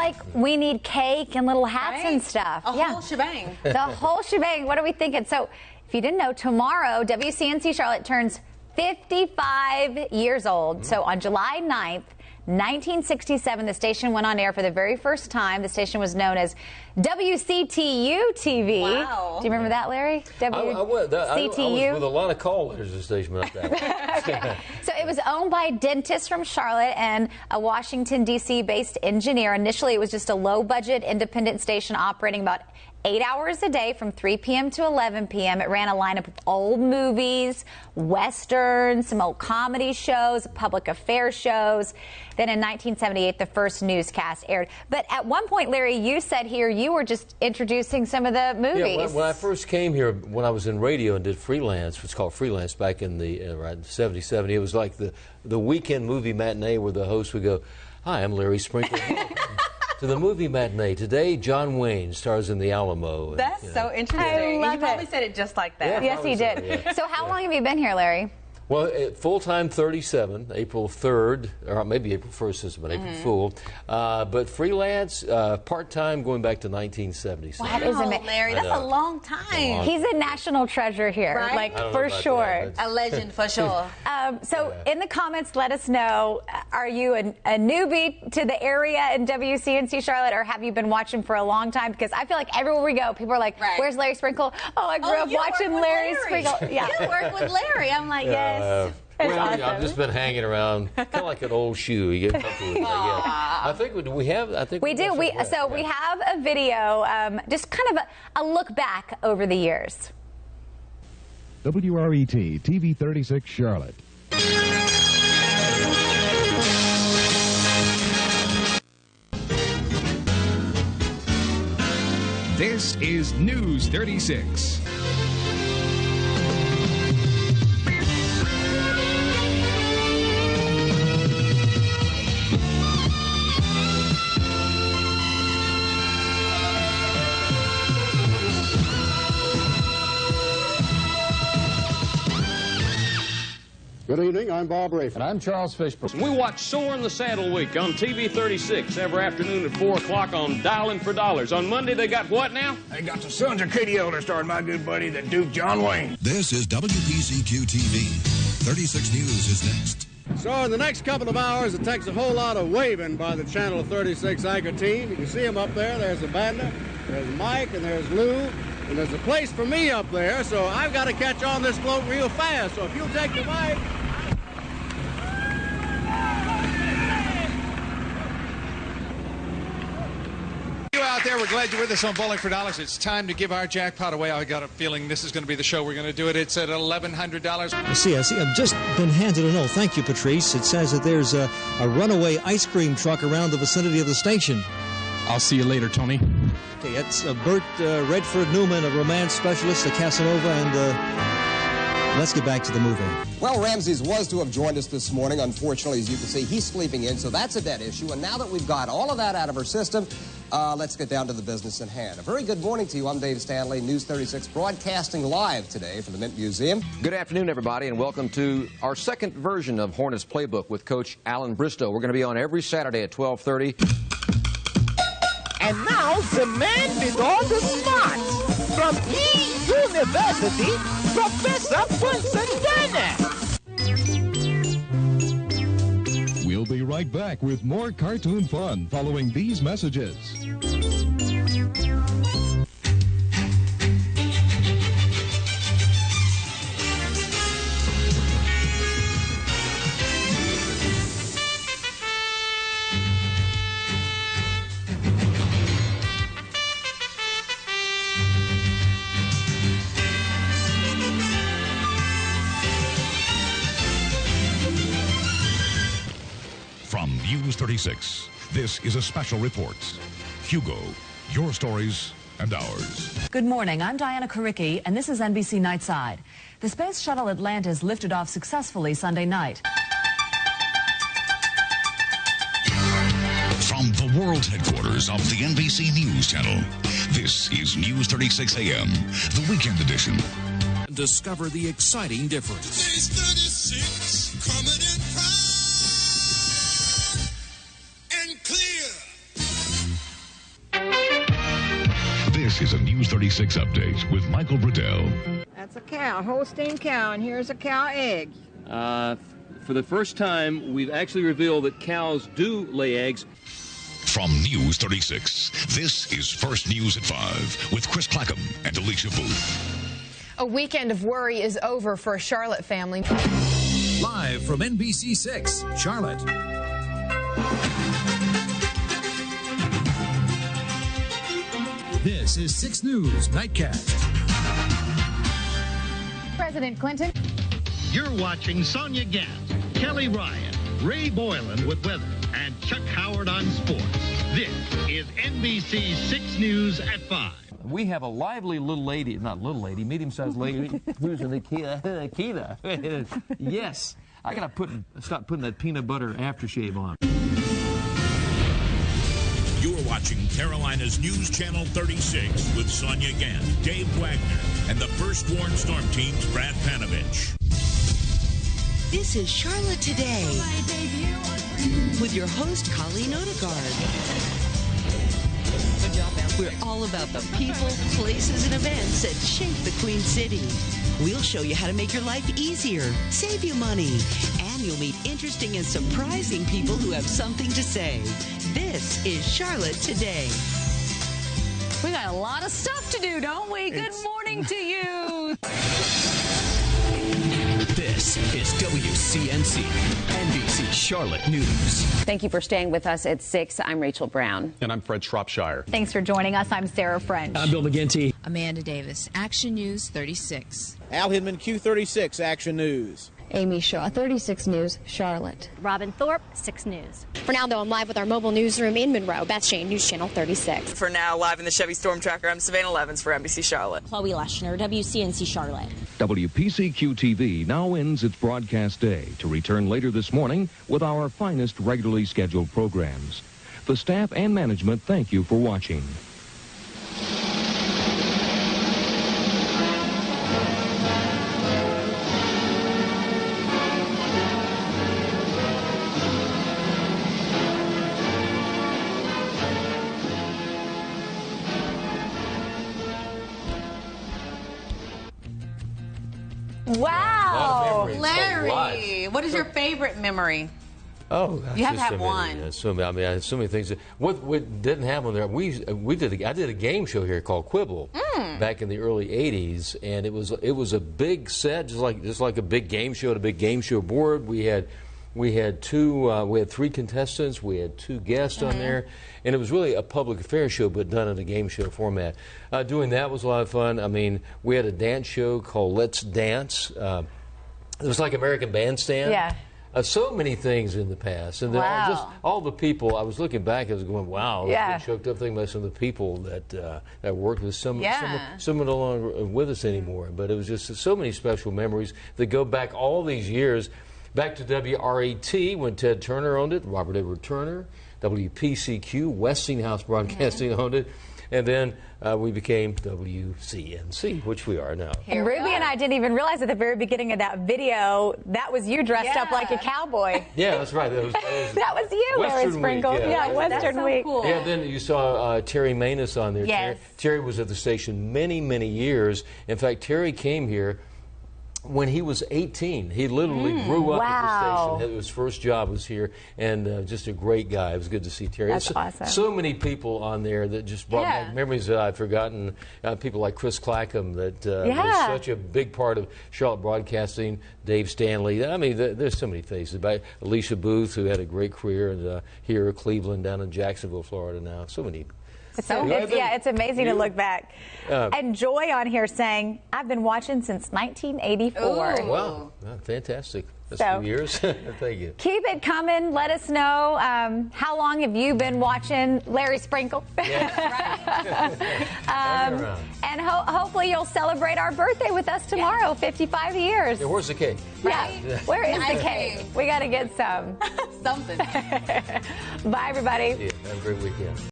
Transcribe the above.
like we need cake and little hats and stuff. A whole shebang. The whole shebang. What are we thinking? So, if you didn't know, tomorrow, WCNC Charlotte turns 55 years old. So, on July 9th, 1967, the station went on air for the very first time. The station was known as WCTU-TV. Wow. Do you remember that, Larry? I was with a lot of call letters the station went up that way. Okay. So it was owned by a dentist from Charlotte and a Washington, D.C. based engineer. Initially, it was just a low-budget independent station operating about 8 hours a day from 3 p.m. to 11 p.m. It ran a lineup of old movies, westerns, some old comedy shows, public affairs shows. Then in 1978, the first newscast aired. But at one point, Larry, you said here you were just introducing some of the movies. Yeah, when I first came here, when I was in radio and did freelance, what's called freelance back in the 70s, 70s, it was like the weekend movie matinee where the host would go, "Hi, I'm Larry Sprinkle." To the movie matinee. Today, John Wayne stars in The Alamo. That's so interesting. I love He probably said it just like that. Yes, he did. Yeah. So how long have you been here, Larry? Well, full-time 37, April 3rd, or maybe April 1st since I'm an April Fool. But freelance, part-time going back to 1977. That is amazing. Larry, that's a long time. He's a national treasure here, Right? like, I don't know for about sure. that, A legend for sure. So in the comments, let us know, are you a newbie to the area in WCNC Charlotte, or have you been watching for a long time? Because I feel like everywhere we go, people are like, Right. "Where's Larry Sprinkle?" Oh, I grew up you watching work with Larry Sprinkle. Yeah. You work with Larry. I'm like, yes. It's Well, awesome. I've just been hanging around, kind of like an old shoe. You get comfortable with that. Yeah. I think we have. I think We do. We have a video, just kind of a look back over the years. WRET TV 36 Charlotte. This is News 36. Good evening, I'm Bob Rafe. And I'm Charles Fishburne. We watch Soar in the Saddle Week on TV 36 every afternoon at 4 o'clock on Dialing for Dollars. On Monday, they got what now? They got the Sons of Katie Elder starring my good buddy, the Duke John Wayne. This is WCTU-TV. 36 News is next. So in the next couple of hours, it takes a whole lot of waving by the Channel 36 anchor team. You can see them up there. There's Amanda, there's Mike, and there's Lou. And there's a place for me up there, so I've got to catch on this float real fast. So if you'll take the mic. Out there, we're glad you're with us on Bowling for Dollars. It's time to give our jackpot away. I got a feeling this is going to be the show we're going to do it. It's at $1,100. I see. I've just been handed a note. Thank you, Patrice. It says that there's a runaway ice cream truck around the vicinity of the station. I'll see you later, Tony. Okay, it's Bert Redford Newman, a romance specialist at Casanova, and let's get back to the movie. Well, Ramses was to have joined us this morning. Unfortunately, as you can see, he's sleeping in, so that's a dead issue. And now that we've got all of that out of our system, let's get down to the business at hand. A very good morning to you. I'm Dave Stanley, News 36, broadcasting live today from the Mint Museum. Good afternoon, everybody, and welcome to our second version of Hornets Playbook with Coach Alan Bristow. We're going to be on every Saturday at 12:30. And now, the man with all the smarts from University, Professor Bunsen Turner. We'll be right back with more cartoon fun following these messages. From News 36, this is a special report. Hugo, your stories and ours. Good morning. I'm Diana Karicki, and this is NBC Nightside. The Space Shuttle Atlantis lifted off successfully Sunday night. From the world headquarters of the NBC News Channel, this is News 36 AM, the weekend edition. Discover the exciting difference. Space 36 coming in prime and clear. This is a News 36 update with Michael Bradell. That's a cow, Holstein cow, and here's a cow egg. For the first time, we've actually revealed that cows do lay eggs. From News 36, this is First News at 5 with Chris Clackham and Alicia Booth. A weekend of worry is over for a Charlotte family. Live from NBC 6, Charlotte. This is 6 News Nightcast. President Clinton. You're watching Sonia Gant, Kelly Ryan, Ray Boylan with weather, and Chuck Howard on sports. This is NBC 6 News at 5. We have a lively little lady, not little lady, medium-sized lady, who's in the Kia. Yes, I gotta stop putting that peanut butter aftershave on. You're watching Carolina's News Channel 36 with Sonia Gant, Dave Wagner, and the First Warned Storm Team's Brad Panovich. This is Charlotte Today with your host, Colleen Odegaard. We're all about the people, places, and events that shape the Queen City. We'll show you how to make your life easier, save you money, and you'll meet interesting and surprising people who have something to say. This is Charlotte Today. We got a lot of stuff to do, don't we? Good morning to you. This is WCNC, NBC Charlotte News. Thank you for staying with us at 6. I'm Rachel Brown. And I'm Fred Shropshire. Thanks for joining us. I'm Sarah French. I'm Bill McGinty. Amanda Davis, Action News 36. Al Hidman, Q36, Action News. Amy Shaw, 36 News, Charlotte. Robin Thorpe, 6 News. For now, though, I'm live with our mobile newsroom in Monroe. Beth Shane, News Channel 36. For now, live in the Chevy Storm Tracker, I'm Savannah Levins for NBC Charlotte. Chloe Leschner, WCNC Charlotte. WPCQ-TV now ends its broadcast day to return later this morning with our finest regularly scheduled programs. The staff and management thank you for watching. Wow. Larry, what is your favorite memory? Oh, gosh, you have to there's have so one. Many, I have so many things. What didn't happen there? I did a game show here called Quibble back in the early '80s, and it was a big set, just like a big game show, a big game show board. We had 3 contestants, we had 2 guests on there, and it was really a public affairs show, but done in a game show format. Doing that was a lot of fun. I mean, we had a dance show called Let's Dance. It was like American Bandstand. Yeah. So many things in the past, and then all the people. I was looking back, I was going, "Wow!" I was getting choked up thinking about some of the people that worked with some are no longer with us anymore. But it was just so many special memories that go back all these years. Back to WRET when Ted Turner owned it, Robert Edward Turner. WPCQ, Westinghouse Broadcasting owned it. And then we became WCNC, which we are now. And Ruby and I didn't even realize at the very beginning of that video, that was you dressed up like a cowboy. Yeah, that's right. That was you, Larry Sprinkle. Yeah, Western Week. Cool. Yeah, then you saw Terry Manus on there. Yes. Terry was at the station many, many years. In fact, Terry came here when he was 18. He literally grew up at the station. His first job was here, and just a great guy. It was good to see Terry. That's awesome. So many people on there that just brought back memories that I'd forgotten. People like Chris Clackham that was such a big part of Charlotte broadcasting. Dave Stanley. I mean, there's so many faces. Alicia Booth, who had a great career here in Cleveland, down in Jacksonville, Florida now. So many. It's amazing to look back. And Joy on here saying, I've been watching since 1984. Oh, wow. Fantastic. That's 2 years. Thank you. Keep it coming. Let us know how long have you been watching Larry Sprinkle. Yes. And hopefully you'll celebrate our birthday with us tomorrow, 55 years. Yeah, where's the cake? Right. Where is the cake? We got to get some. Something. Bye, everybody. See you. Have a great weekend.